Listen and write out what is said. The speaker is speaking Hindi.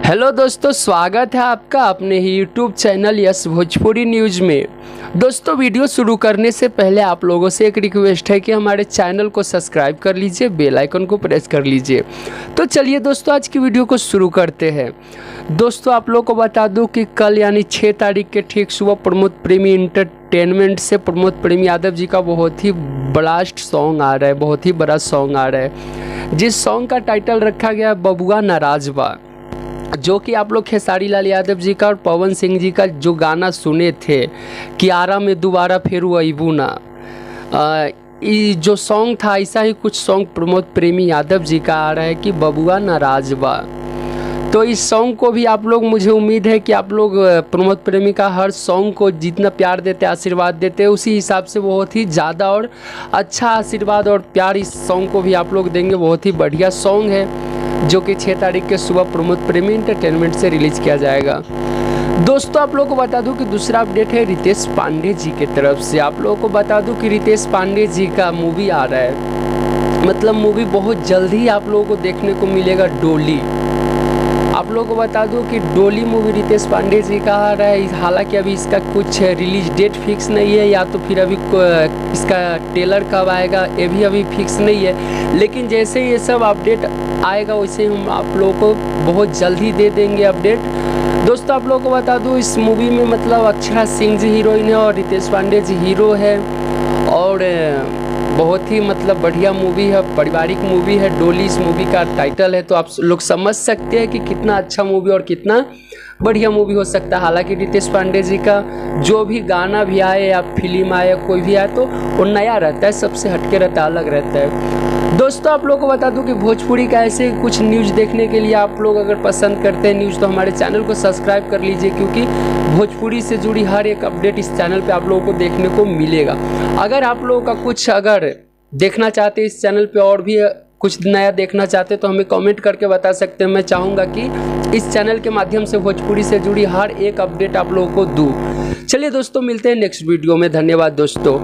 हेलो दोस्तों, स्वागत है आपका अपने ही YouTube channel yes Bhojpuri news में। दोस्तों, वीडियो शुरू करने से पहले आप लोगों से एक रिक्वेस्ट है कि हमारे चैनल को सब्सक्राइब कर लीजिए, बेल आइकन को प्रेस कर लीजिए। तो चलिए दोस्तों, आज की वीडियो को शुरू करते हैं। दोस्तों, आप लोगों को बता दूं कि कल यानी 6 तारीख के ठीक सुबह प्रमोद प्रेमी इंटरटेनमेंट से प्रमोद प्रेमी यादव जी का बहुत ही ब्लास्ट सॉन्ग आ रहा है, बहुत ही बड़ा सॉन्ग आ रहा है, जिस सॉन्ग का टाइटल रखा गया है बबुआ नाराज बा, जो कि आप लोग खेसारी लाल यादव जी का और पवन सिंह जी का जो गाना सुने थे कि आरा में दोबारा फिर अबू ना, ये जो सॉन्ग था ऐसा ही कुछ सॉन्ग प्रमोद प्रेमी यादव जी का आ रहा है कि बबुआ नाराज बा। तो इस सॉन्ग को भी आप लोग, मुझे उम्मीद है कि आप लोग प्रमोद प्रेमी का हर सॉन्ग को जितना प्यार देते, आशीर्वाद देते, उसी हिसाब से बहुत ही ज़्यादा और अच्छा आशीर्वाद और प्यार इस सॉन्ग को भी आप लोग देंगे। बहुत ही बढ़िया सॉन्ग है जो कि 6 तारीख के सुबह प्रमोद प्रेमी इंटरटेनमेंट से रिलीज़ किया जाएगा। दोस्तों, आप लोगों को बता दूं कि दूसरा अपडेट है रितेश पांडे जी की तरफ से। आप लोगों को बता दूं कि रितेश पांडे जी का मूवी आ रहा है, मतलब मूवी बहुत जल्द ही आप लोगों को देखने को मिलेगा, डोली। आप लोगों को बता दूं कि डोली मूवी रितेश पांडे जी का आ रहा है। हालांकि अभी इसका कुछ रिलीज डेट फिक्स नहीं है, या तो फिर अभी इसका ट्रेलर कब आएगा ये भी अभी फिक्स नहीं है, लेकिन जैसे ही ये सब अपडेट आएगा वैसे हम आप लोगों को बहुत जल्द ही दे देंगे अपडेट। दोस्तों, आप लोगों को बता दूं इस मूवी में मतलब अक्षरा सिंह जी हीरोइन है और रितेश पांडे जी हीरो है, और बहुत ही मतलब बढ़िया मूवी है, पारिवारिक मूवी है। डोली इस मूवी का टाइटल है, तो आप लोग समझ सकते हैं कि कितना अच्छा मूवी और कितना बढ़िया मूवी हो सकता है। हालांकि रितेश पांडे जी का जो भी गाना भी आए या फिल्म आए कोई भी आए तो वो नया रहता है, सबसे हटके रहता है, अलग रहता है। दोस्तों, आप लोगों को बता दूं कि भोजपुरी का ऐसे कुछ न्यूज़ देखने के लिए आप लोग अगर पसंद करते हैं न्यूज़, तो हमारे चैनल को सब्सक्राइब कर लीजिए, क्योंकि भोजपुरी से जुड़ी हर एक अपडेट इस चैनल पे आप लोगों को देखने को मिलेगा। अगर आप लोगों का कुछ अगर देखना चाहते हैं इस चैनल पे और भी कुछ नया देखना चाहते हैं तो हमें कमेंट करके बता सकते हैं। मैं चाहूँगा कि इस चैनल के माध्यम से भोजपुरी से जुड़ी हर एक अपडेट आप लोगों को दूँ। चलिए दोस्तों, मिलते हैं नेक्स्ट वीडियो में। धन्यवाद दोस्तों।